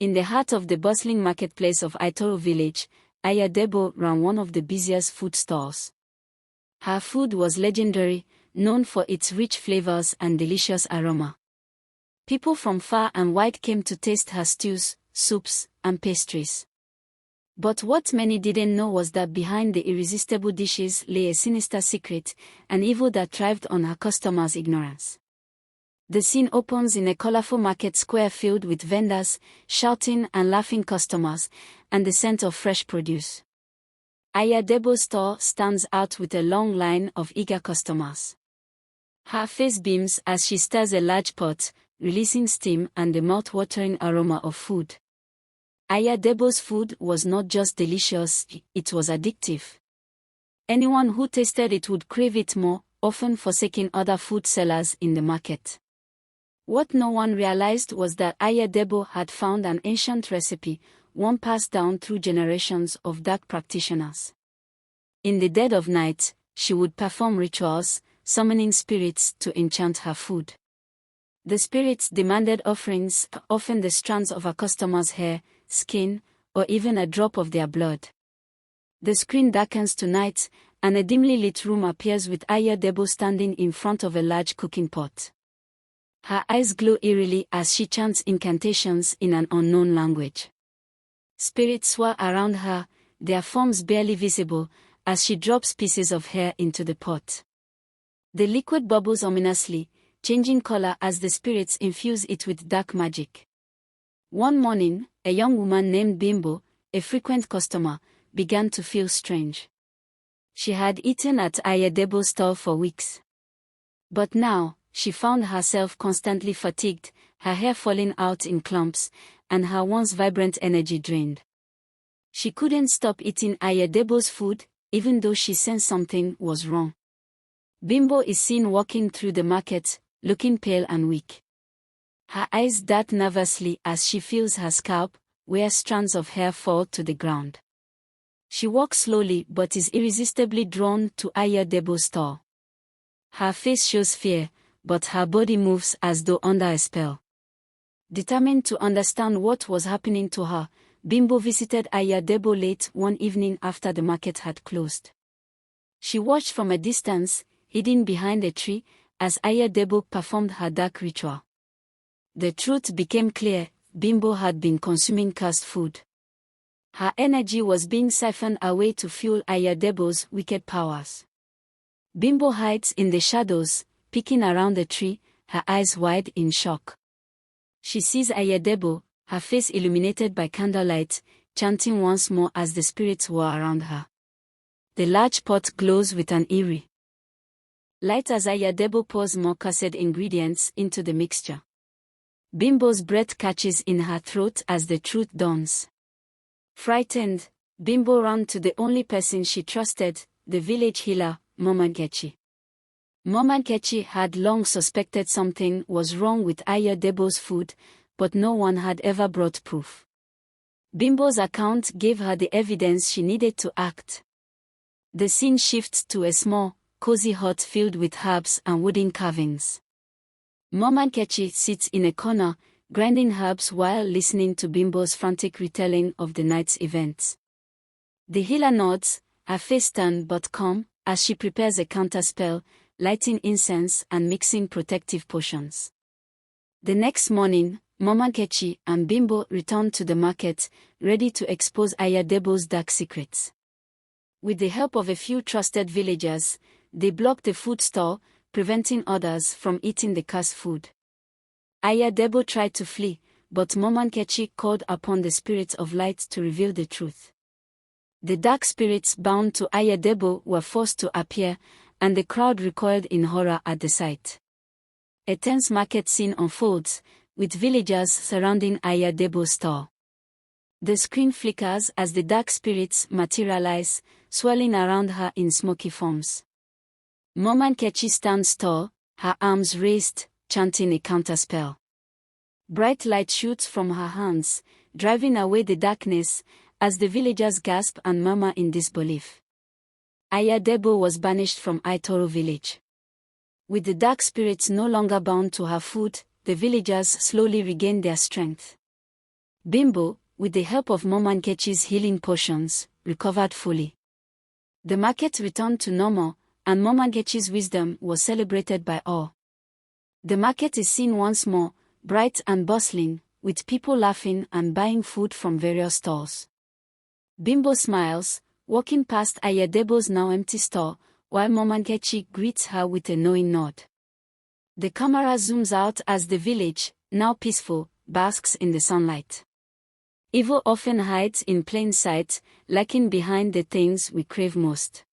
In the heart of the bustling marketplace of Aitoro village, Aya Debo ran one of the busiest food stalls. Her food was legendary, known for its rich flavors and delicious aroma. People from far and wide came to taste her stews, soups, and pastries. But what many didn't know was that behind the irresistible dishes lay a sinister secret, an evil that thrived on her customers' ignorance. The scene opens in a colorful market square filled with vendors, shouting and laughing customers, and the scent of fresh produce. Aya Debo's store stands out with a long line of eager customers. Her face beams as she stirs a large pot, releasing steam and the mouth-watering aroma of food. Aya Debo's food was not just delicious, it was addictive. Anyone who tasted it would crave it more, often forsaking other food sellers in the market. What no one realized was that Aya Debo had found an ancient recipe, one passed down through generations of dark practitioners. In the dead of night, she would perform rituals, summoning spirits to enchant her food. The spirits demanded offerings, often the strands of her customers' hair, skin, or even a drop of their blood. The screen darkens to night, and a dimly lit room appears with Aya Debo standing in front of a large cooking pot. Her eyes glow eerily as she chants incantations in an unknown language. Spirits swirl around her, their forms barely visible, as she drops pieces of hair into the pot. The liquid bubbles ominously, changing color as the spirits infuse it with dark magic. One morning, a young woman named Bimbo, a frequent customer, began to feel strange. She had eaten at Aya Debo's stall for weeks. But now, she found herself constantly fatigued, her hair falling out in clumps, and her once vibrant energy drained. She couldn't stop eating Aya Debo's food, even though she sensed something was wrong. Bimbo is seen walking through the market, looking pale and weak. Her eyes dart nervously as she feels her scalp, where strands of hair fall to the ground. She walks slowly but is irresistibly drawn to Aya Debo's stall. Her face shows fear, but her body moves as though under a spell. Determined to understand what was happening to her, Bimbo visited Aya Debo late one evening after the market had closed. She watched from a distance, hidden behind a tree, as Aya Debo performed her dark ritual. The truth became clear: Bimbo had been consuming cursed food. Her energy was being siphoned away to fuel Aya Debo's wicked powers. Bimbo hides in the shadows, peeking around the tree, her eyes wide in shock. She sees Aya Debo, her face illuminated by candlelight, chanting once more as the spirits whirl around her. The large pot glows with an eerie light as Aya Debo pours more cursed ingredients into the mixture. Bimbo's breath catches in her throat as the truth dawns. Frightened, Bimbo ran to the only person she trusted, the village healer, Mama Nkechi. Mama Nkechi had long suspected something was wrong with Aya Debo's food, but no one had ever brought proof. Bimbo's account gave her the evidence she needed to act. The scene shifts to a small, cozy hut filled with herbs and wooden carvings. Mama Nkechi sits in a corner, grinding herbs while listening to Bimbo's frantic retelling of the night's events. The healer nods, her face stern but calm, as she prepares a counterspell, lighting incense and mixing protective potions. The next morning, Mama Nkechi and Bimbo return to the market, ready to expose Aya Debo's dark secrets. With the help of a few trusted villagers, they block the food store, preventing others from eating the cursed food. Aya Debo tried to flee, but Mama Nkechi called upon the spirits of light to reveal the truth. The dark spirits bound to Aya Debo were forced to appear, and the crowd recoiled in horror at the sight. A tense market scene unfolds, with villagers surrounding Aya Debo's store. The screen flickers as the dark spirits materialize, swirling around her in smoky forms. Mama Nkechi stands tall, her arms raised, chanting a counterspell. Bright light shoots from her hands, driving away the darkness, as the villagers gasp and murmur in disbelief. Aya Debo was banished from Aitoro village. With the dark spirits no longer bound to her food, the villagers slowly regained their strength. Bimbo, with the help of Mama Nkechi's healing potions, recovered fully. The market returned to normal, and Mama Nkechi's wisdom was celebrated by all. The market is seen once more, bright and bustling, with people laughing and buying food from various stalls. Bimbo smiles, walking past Ayadebo's now empty store, while Mama Nkechi greets her with a knowing nod. The camera zooms out as the village, now peaceful, basks in the sunlight. Evil often hides in plain sight, lurking behind the things we crave most.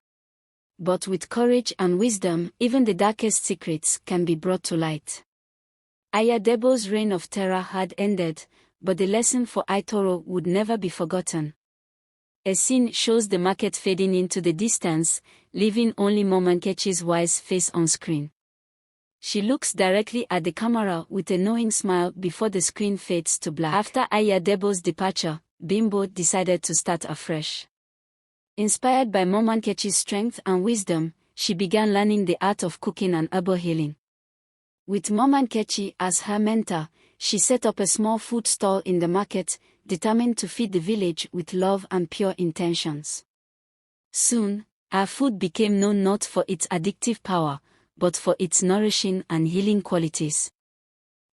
But with courage and wisdom, even the darkest secrets can be brought to light. Ayadebo's reign of terror had ended, but the lesson for Aitoro would never be forgotten. A scene shows the market fading into the distance, leaving only Mama Nkechi's wise face on screen. She looks directly at the camera with a knowing smile before the screen fades to black. After Ayadebo's departure, Bimbo decided to start afresh. Inspired by Mama Nkechi's strength and wisdom, she began learning the art of cooking and herbal healing. With Mama Nkechi as her mentor, she set up a small food stall in the market, determined to feed the village with love and pure intentions. Soon, her food became known not for its addictive power, but for its nourishing and healing qualities.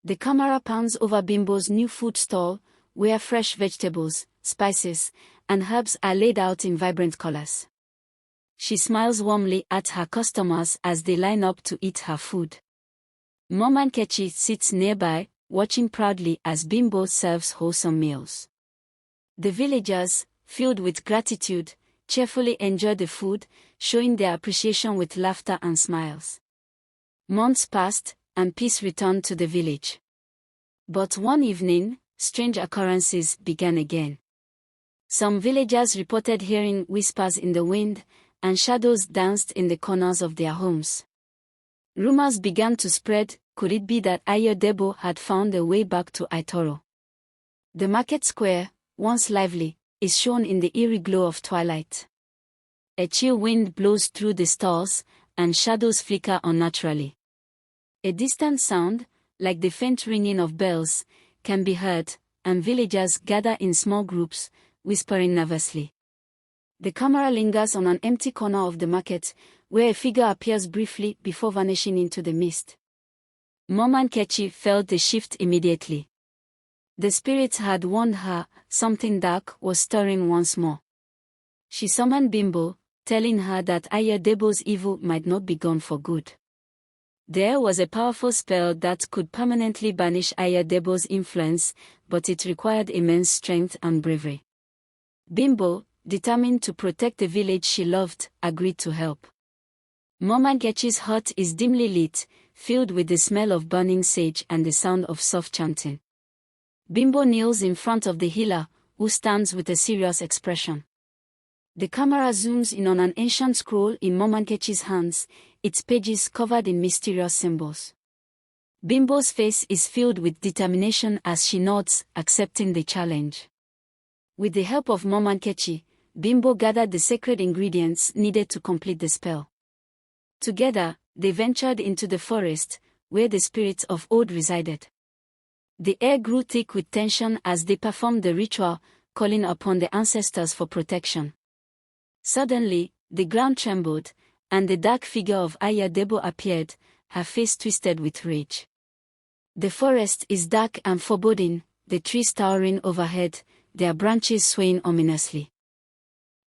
The camera pans over Bimbo's new food stall, where fresh vegetables, spices, and herbs are laid out in vibrant colors. She smiles warmly at her customers as they line up to eat her food. Mama Nkechi sits nearby, watching proudly as Bimbo serves wholesome meals. The villagers, filled with gratitude, cheerfully enjoy the food, showing their appreciation with laughter and smiles. Months passed, and peace returned to the village. But one evening, strange occurrences began again. Some villagers reported hearing whispers in the wind, and shadows danced in the corners of their homes. Rumors began to spread. Could it be that Ayadebo had found a way back to Aitoro? The market square, once lively, is shown in the eerie glow of twilight. A chill wind blows through the stalls, and shadows flicker unnaturally. A distant sound, like the faint ringing of bells, can be heard, and villagers gather in small groups, whispering nervously. The camera lingers on an empty corner of the market, where a figure appears briefly before vanishing into the mist. Mama Nkechi felt the shift immediately. The spirits had warned her something dark was stirring once more. She summoned Bimbo, telling her that Ayadebo's evil might not be gone for good. There was a powerful spell that could permanently banish Ayadebo's influence, but it required immense strength and bravery. Bimbo, determined to protect the village she loved, agreed to help. Mama Nkechi's hut is dimly lit, filled with the smell of burning sage and the sound of soft chanting. Bimbo kneels in front of the healer, who stands with a serious expression. The camera zooms in on an ancient scroll in Mama Nkechi's hands, its pages covered in mysterious symbols. Bimbo's face is filled with determination as she nods, accepting the challenge. With the help of Mama Nkechi, Bimbo gathered the sacred ingredients needed to complete the spell. Together, they ventured into the forest, where the spirits of old resided. The air grew thick with tension as they performed the ritual, calling upon the ancestors for protection. Suddenly, the ground trembled, and the dark figure of Ayadebo appeared, her face twisted with rage. The forest is dark and foreboding, the trees towering overhead, their branches swaying ominously.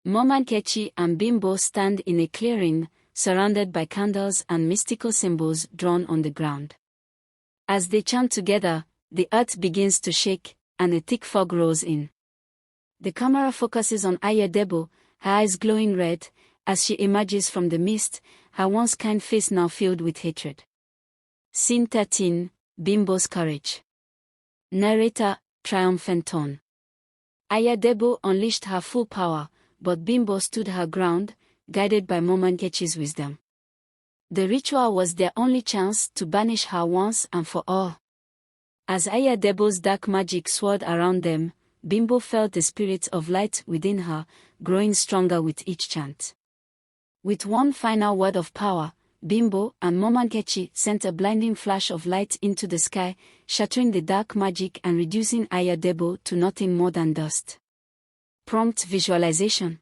Mama Nkechi and Bimbo stand in a clearing, surrounded by candles and mystical symbols drawn on the ground. As they chant together, the earth begins to shake, and a thick fog rolls in. The camera focuses on Ayadebo, her eyes glowing red, as she emerges from the mist, her once kind face now filled with hatred. Scene 13, Bimbo's Courage. Narrator, triumphant tone. Ayadebo unleashed her full power, but Bimbo stood her ground, guided by Mama Nkechi's wisdom. The ritual was their only chance to banish her once and for all. As Ayadebo's dark magic swirled around them, Bimbo felt the spirit of light within her, growing stronger with each chant. With one final word of power, Bimbo, and Momankechi sent a blinding flash of light into the sky, shattering the dark magic and reducing Ayadebo to nothing more than dust. Prompt visualization.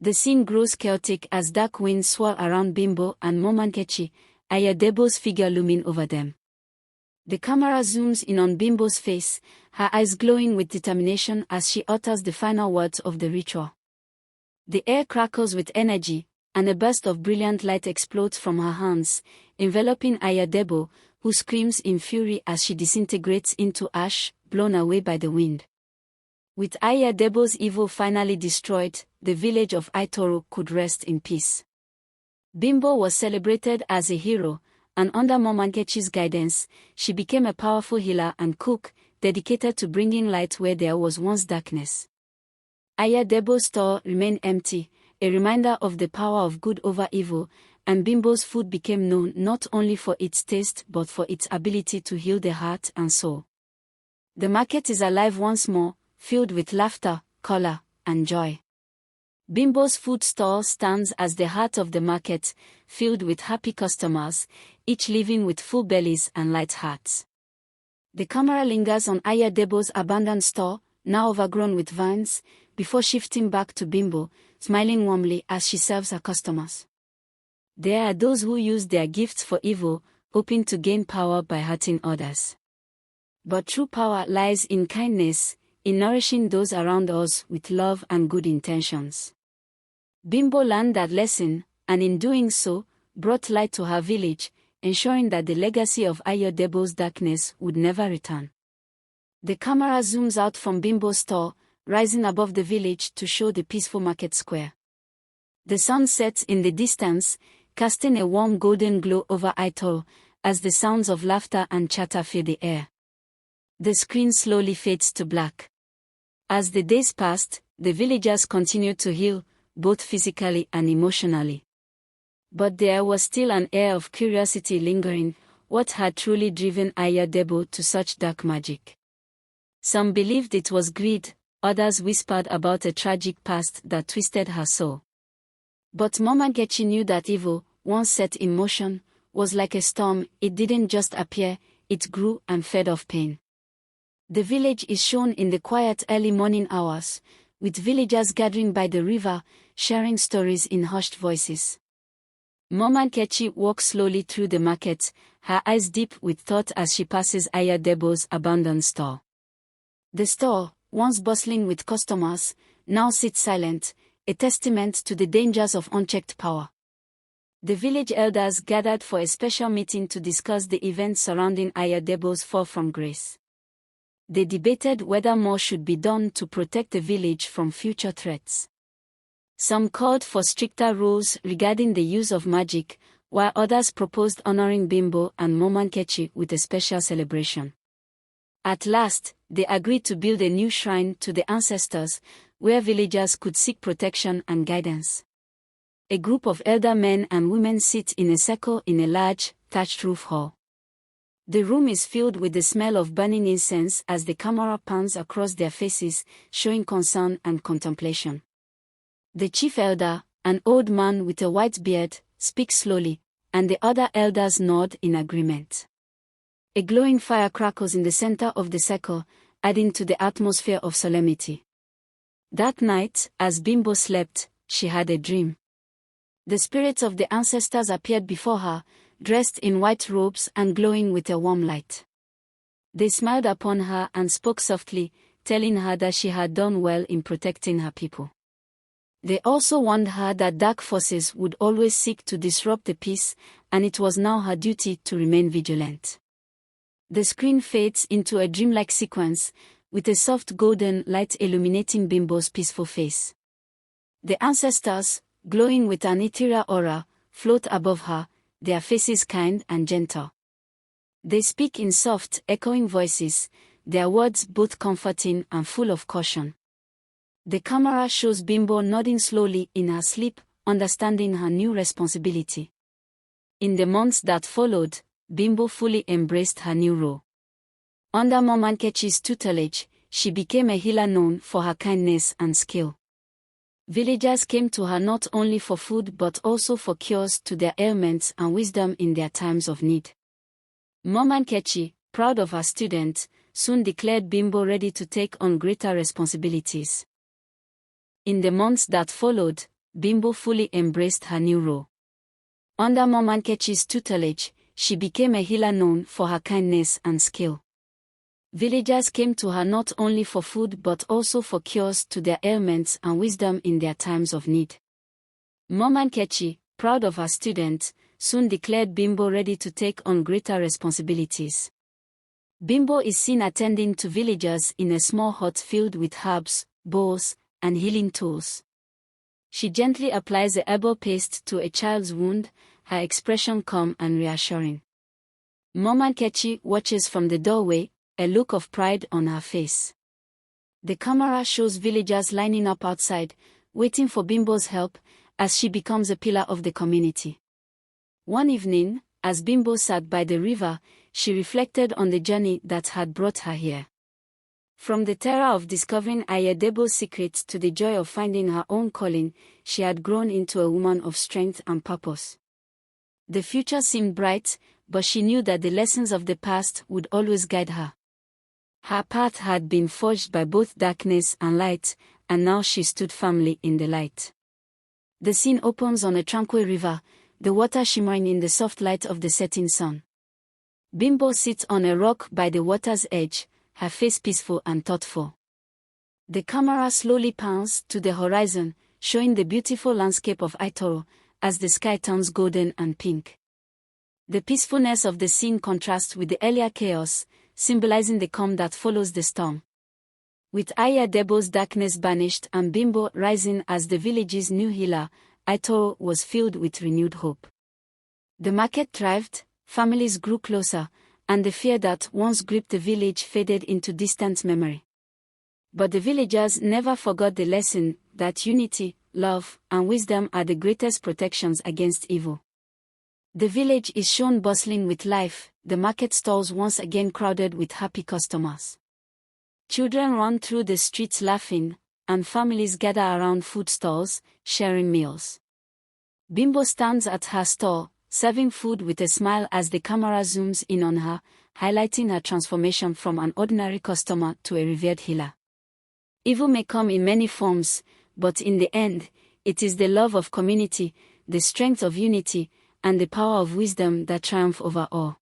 The scene grows chaotic as dark winds swirl around Bimbo and Momankechi, Ayadebo's figure looming over them. The camera zooms in on Bimbo's face, her eyes glowing with determination as she utters the final words of the ritual. The air crackles with energy, and a burst of brilliant light explodes from her hands, enveloping Ayadebo, who screams in fury as she disintegrates into ash, blown away by the wind. With Ayadebo's evil finally destroyed, the village of Aitoro could rest in peace. Bimbo was celebrated as a hero, and under Momankechi's guidance, she became a powerful healer and cook, dedicated to bringing light where there was once darkness. Ayadebo's store remained empty, a reminder of the power of good over evil, and Bimbo's food became known not only for its taste but for its ability to heal the heart and soul. The market is alive once more, filled with laughter, color, and joy. Bimbo's food stall stands as the heart of the market, filled with happy customers, each living with full bellies and light hearts. The camera lingers on Ayadebo's abandoned store, now overgrown with vines, before shifting back to Bimbo, smiling warmly as she serves her customers. There are those who use their gifts for evil, hoping to gain power by hurting others. But true power lies in kindness, in nourishing those around us with love and good intentions. Bimbo learned that lesson, and in doing so, brought light to her village, ensuring that the legacy of Ayadebo's darkness would never return. The camera zooms out from Bimbo's store, rising above the village to show the peaceful market square. The sun sets in the distance, casting a warm golden glow over Aitoro, as the sounds of laughter and chatter fill the air. The screen slowly fades to black. As the days passed, the villagers continued to heal, both physically and emotionally. But there was still an air of curiosity lingering. What had truly driven Ayadebo to such dark magic? Some believed it was greed, others whispered about a tragic past that twisted her soul. But Momankechi knew that evil, once set in motion, was like a storm. It didn't just appear, it grew and fed off pain. The village is shown in the quiet early morning hours, with villagers gathering by the river, sharing stories in hushed voices. Momankechi walks slowly through the market, her eyes deep with thought as she passes Ayadebo's abandoned store. The store, once bustling with customers, now sits silent, a testament to the dangers of unchecked power. The village elders gathered for a special meeting to discuss the events surrounding Ayadebo's fall from grace. They debated whether more should be done to protect the village from future threats. Some called for stricter rules regarding the use of magic, while others proposed honoring Bimbo and Momankechi with a special celebration. At last, they agreed to build a new shrine to the ancestors, where villagers could seek protection and guidance. A group of elder men and women sit in a circle in a large, thatched roof hall. The room is filled with the smell of burning incense as the camera pans across their faces, showing concern and contemplation. The chief elder, an old man with a white beard, speaks slowly, and the other elders nod in agreement. A glowing fire crackles in the center of the circle, adding to the atmosphere of solemnity. That night, as Bimbo slept, she had a dream. The spirits of the ancestors appeared before her, dressed in white robes and glowing with a warm light. They smiled upon her and spoke softly, telling her that she had done well in protecting her people. They also warned her that dark forces would always seek to disrupt the peace, and it was now her duty to remain vigilant. The screen fades into a dreamlike sequence, with a soft golden light illuminating Bimbo's peaceful face. The ancestors, glowing with an ethereal aura, float above her, their faces kind and gentle. They speak in soft, echoing voices, their words both comforting and full of caution. The camera shows Bimbo nodding slowly in her sleep, understanding her new responsibility. In the months that followed, Bimbo fully embraced her new role. Under Momankechi's tutelage, she became a healer known for her kindness and skill. Villagers came to her not only for food but also for cures to their ailments and wisdom in their times of need. Mama Nkechi, proud of her student, soon declared Bimbo ready to take on greater responsibilities. In the months that followed, Bimbo fully embraced her new role. Under Mama Nkechi's tutelage, she became a healer known for her kindness and skill. Villagers came to her not only for food but also for cures to their ailments and wisdom in their times of need. Mama Nkechi, proud of her student, soon declared Bimbo ready to take on greater responsibilities. Bimbo is seen attending to villagers in a small hut filled with herbs, bowls, and healing tools. She gently applies the herbal paste to a child's wound, her expression calm and reassuring. Mama Nkechi watches from the doorway, a look of pride on her face. The camera shows villagers lining up outside, waiting for Bimbo's help, as she becomes a pillar of the community. One evening, as Bimbo sat by the river, she reflected on the journey that had brought her here. From the terror of discovering Ayadebo's secrets to the joy of finding her own calling, she had grown into a woman of strength and purpose. The future seemed bright, but she knew that the lessons of the past would always guide her. Her path had been forged by both darkness and light, and now she stood firmly in the light. The scene opens on a tranquil river, the water shimmering in the soft light of the setting sun. Bimbo sits on a rock by the water's edge, her face peaceful and thoughtful. The camera slowly pans to the horizon, showing the beautiful landscape of Aitoro, as the sky turns golden and pink. The peacefulness of the scene contrasts with the earlier chaos, symbolizing the calm that follows the storm. With Ayadebo's darkness banished and Bimbo rising as the village's new healer, Aitoro was filled with renewed hope. The market thrived, families grew closer, and the fear that once gripped the village faded into distant memory. But the villagers never forgot the lesson that unity, love, and wisdom are the greatest protections against evil. The village is shown bustling with life, the market stalls once again crowded with happy customers. Children run through the streets laughing, and families gather around food stalls, sharing meals. Bimbo stands at her stall, serving food with a smile as the camera zooms in on her, highlighting her transformation from an ordinary customer to a revered healer. Evil may come in many forms, but in the end, it is the love of community, the strength of unity, and the power of wisdom that triumph over all.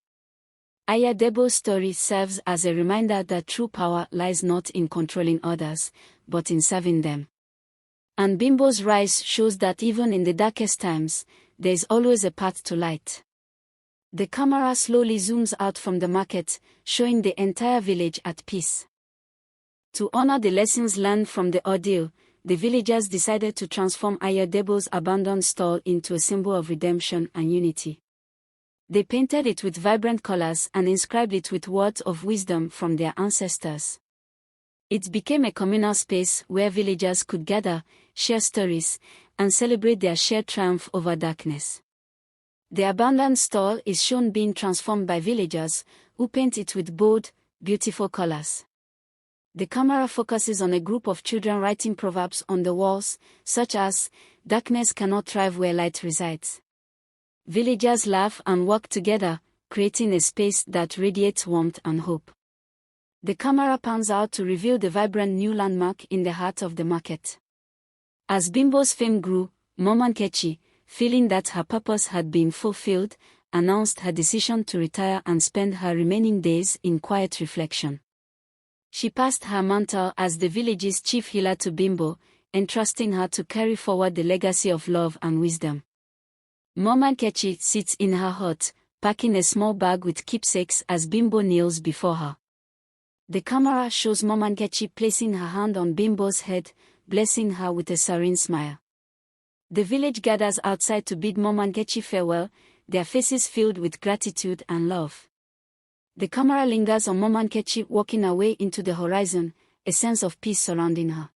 Ayadebo's story serves as a reminder that true power lies not in controlling others, but in serving them. And Bimbo's rise shows that even in the darkest times, there is always a path to light. The camera slowly zooms out from the market, showing the entire village at peace. To honor the lessons learned from the ordeal, the villagers decided to transform Ayadebo's abandoned stall into a symbol of redemption and unity. They painted it with vibrant colors and inscribed it with words of wisdom from their ancestors. It became a communal space where villagers could gather, share stories, and celebrate their shared triumph over darkness. The abandoned stall is shown being transformed by villagers, who paint it with bold, beautiful colors. The camera focuses on a group of children writing proverbs on the walls, such as, "Darkness cannot thrive where light resides." Villagers laugh and work together, creating a space that radiates warmth and hope. The camera pans out to reveal the vibrant new landmark in the heart of the market. As Bimbo's fame grew, Mama Nkechi, feeling that her purpose had been fulfilled, announced her decision to retire and spend her remaining days in quiet reflection. She passed her mantle as the village's chief healer to Bimbo, entrusting her to carry forward the legacy of love and wisdom. Mama Nkechi sits in her hut, packing a small bag with keepsakes as Bimbo kneels before her. The camera shows Mama Nkechi placing her hand on Bimbo's head, blessing her with a serene smile. The village gathers outside to bid Mama Nkechi farewell, their faces filled with gratitude and love. The camera lingers on Mama Nkechi walking away into the horizon, a sense of peace surrounding her.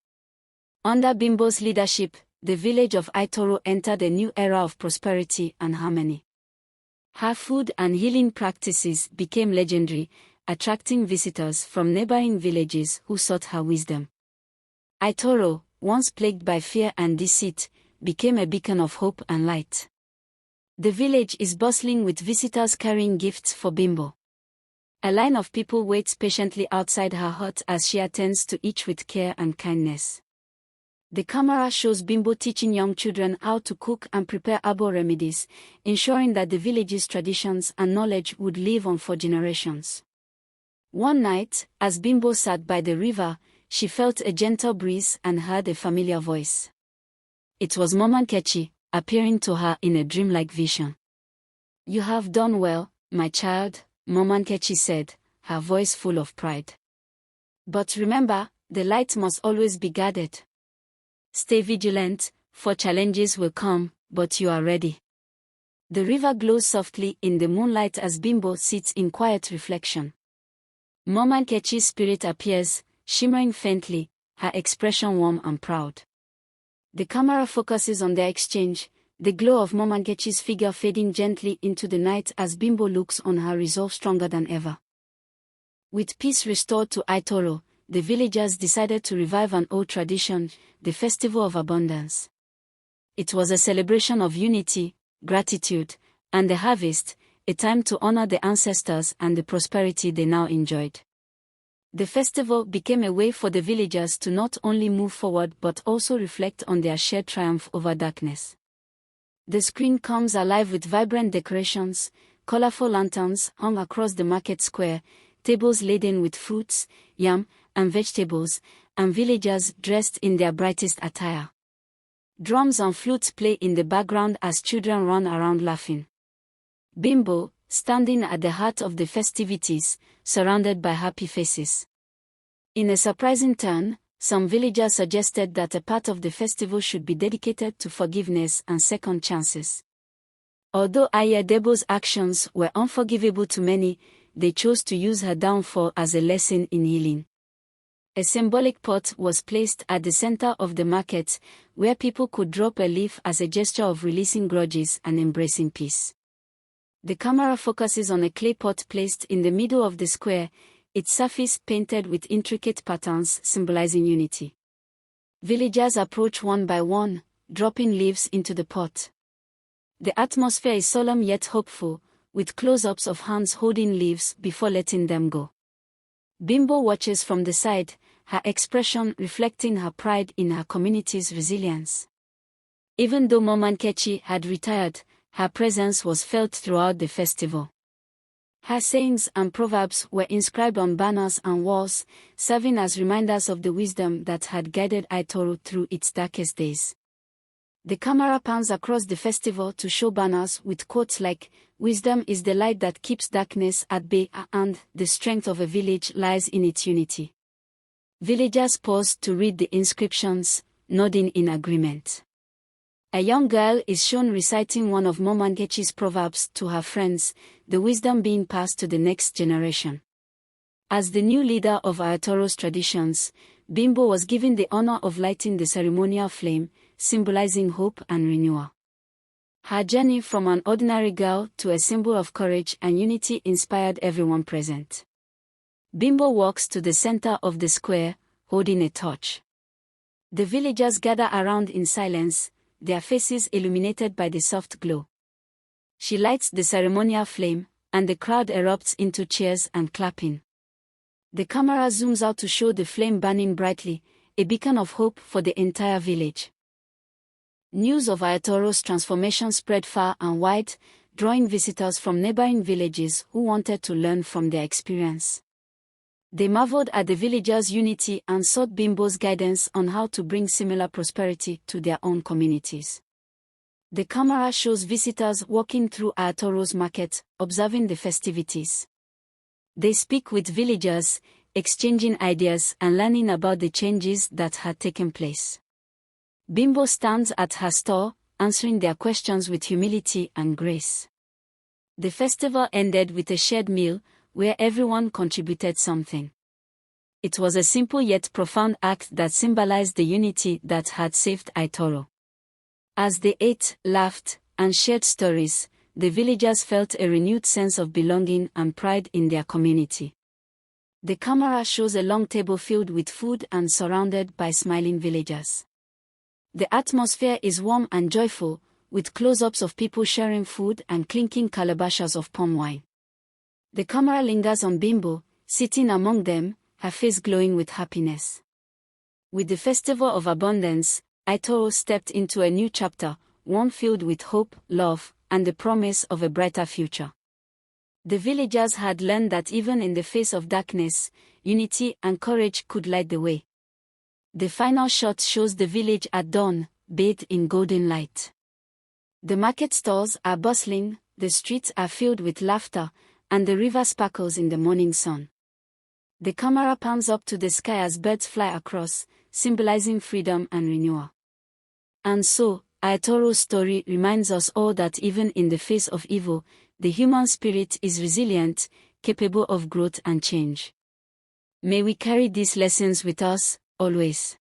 Under Bimbo's leadership, the village of Aitoro entered a new era of prosperity and harmony. Her food and healing practices became legendary, attracting visitors from neighboring villages who sought her wisdom. Aitoro, once plagued by fear and deceit, became a beacon of hope and light. The village is bustling with visitors carrying gifts for Bimbo. A line of people waits patiently outside her hut as she attends to each with care and kindness. The camera shows Bimbo teaching young children how to cook and prepare herbal remedies, ensuring that the village's traditions and knowledge would live on for generations. One night, as Bimbo sat by the river, she felt a gentle breeze and heard a familiar voice. It was Mama Nkechi, appearing to her in a dreamlike vision. "You have done well, my child," Mama Nkechi said, her voice full of pride. "But remember, the light must always be guarded. Stay vigilant, for challenges will come, but you are ready." The river glows softly in the moonlight as Bimbo sits in quiet reflection. Mama Nkechi's spirit appears, shimmering faintly, her expression warm and proud. The camera focuses on their exchange, the glow of Mama Nkechi's figure fading gently into the night as Bimbo looks on her resolve stronger than ever. With peace restored to Aitoro, the villagers decided to revive an old tradition, the Festival of Abundance. It was a celebration of unity, gratitude, and the harvest, a time to honor the ancestors and the prosperity they now enjoyed. The festival became a way for the villagers to not only move forward but also reflect on their shared triumph over darkness. The screen comes alive with vibrant decorations, colorful lanterns hung across the market square, tables laden with fruits, yam, and vegetables, and villagers dressed in their brightest attire. Drums and flutes play in the background as children run around laughing. Bimbo, standing at the heart of the festivities, surrounded by happy faces. In a surprising turn, some villagers suggested that a part of the festival should be dedicated to forgiveness and second chances. Although Ayadebo's actions were unforgivable to many, they chose to use her downfall as a lesson in healing. A symbolic pot was placed at the center of the market, where people could drop a leaf as a gesture of releasing grudges and embracing peace. The camera focuses on a clay pot placed in the middle of the square, its surface painted with intricate patterns symbolizing unity. Villagers approach one by one, dropping leaves into the pot. The atmosphere is solemn yet hopeful, with close-ups of hands holding leaves before letting them go. Bimbo watches from the side, her expression reflecting her pride in her community's resilience. Even though Mama Nkechi had retired, her presence was felt throughout the festival. Her sayings and proverbs were inscribed on banners and walls, serving as reminders of the wisdom that had guided Aitoro through its darkest days. The camera pans across the festival to show banners with quotes like, "Wisdom is the light that keeps darkness at bay," and "The strength of a village lies in its unity." Villagers paused to read the inscriptions, nodding in agreement. A young girl is shown reciting one of Mama Nkechi's proverbs to her friends, the wisdom being passed to the next generation. As the new leader of Aitoro's traditions, Bimbo was given the honor of lighting the ceremonial flame, symbolizing hope and renewal. Her journey from an ordinary girl to a symbol of courage and unity inspired everyone present. Bimbo walks to the center of the square, holding a torch. The villagers gather around in silence, their faces illuminated by the soft glow. She lights the ceremonial flame, and the crowd erupts into cheers and clapping. The camera zooms out to show the flame burning brightly, a beacon of hope for the entire village. News of Aitoro's transformation spread far and wide, drawing visitors from neighboring villages who wanted to learn from their experience. They marveled at the villagers' unity and sought Bimbo's guidance on how to bring similar prosperity to their own communities. The camera shows visitors walking through Aitoro's market, observing the festivities. They speak with villagers, exchanging ideas and learning about the changes that had taken place. Bimbo stands at her stall, answering their questions with humility and grace. The festival ended with a shared meal, where everyone contributed something. It was a simple yet profound act that symbolized the unity that had saved Aitoro. As they ate, laughed, and shared stories, the villagers felt a renewed sense of belonging and pride in their community. The camera shows a long table filled with food and surrounded by smiling villagers. The atmosphere is warm and joyful, with close-ups of people sharing food and clinking calabashes of palm wine. The camera lingers on Bimbo, sitting among them, her face glowing with happiness. With the festival of abundance, Aitoro stepped into a new chapter, one filled with hope, love, and the promise of a brighter future. The villagers had learned that even in the face of darkness, unity and courage could light the way. The final shot shows the village at dawn, bathed in golden light. The market stalls are bustling, the streets are filled with laughter, and the river sparkles in the morning sun. The camera pans up to the sky as birds fly across, symbolizing freedom and renewal. And so, Aitoro's story reminds us all that even in the face of evil, the human spirit is resilient, capable of growth and change. May we carry these lessons with us, always.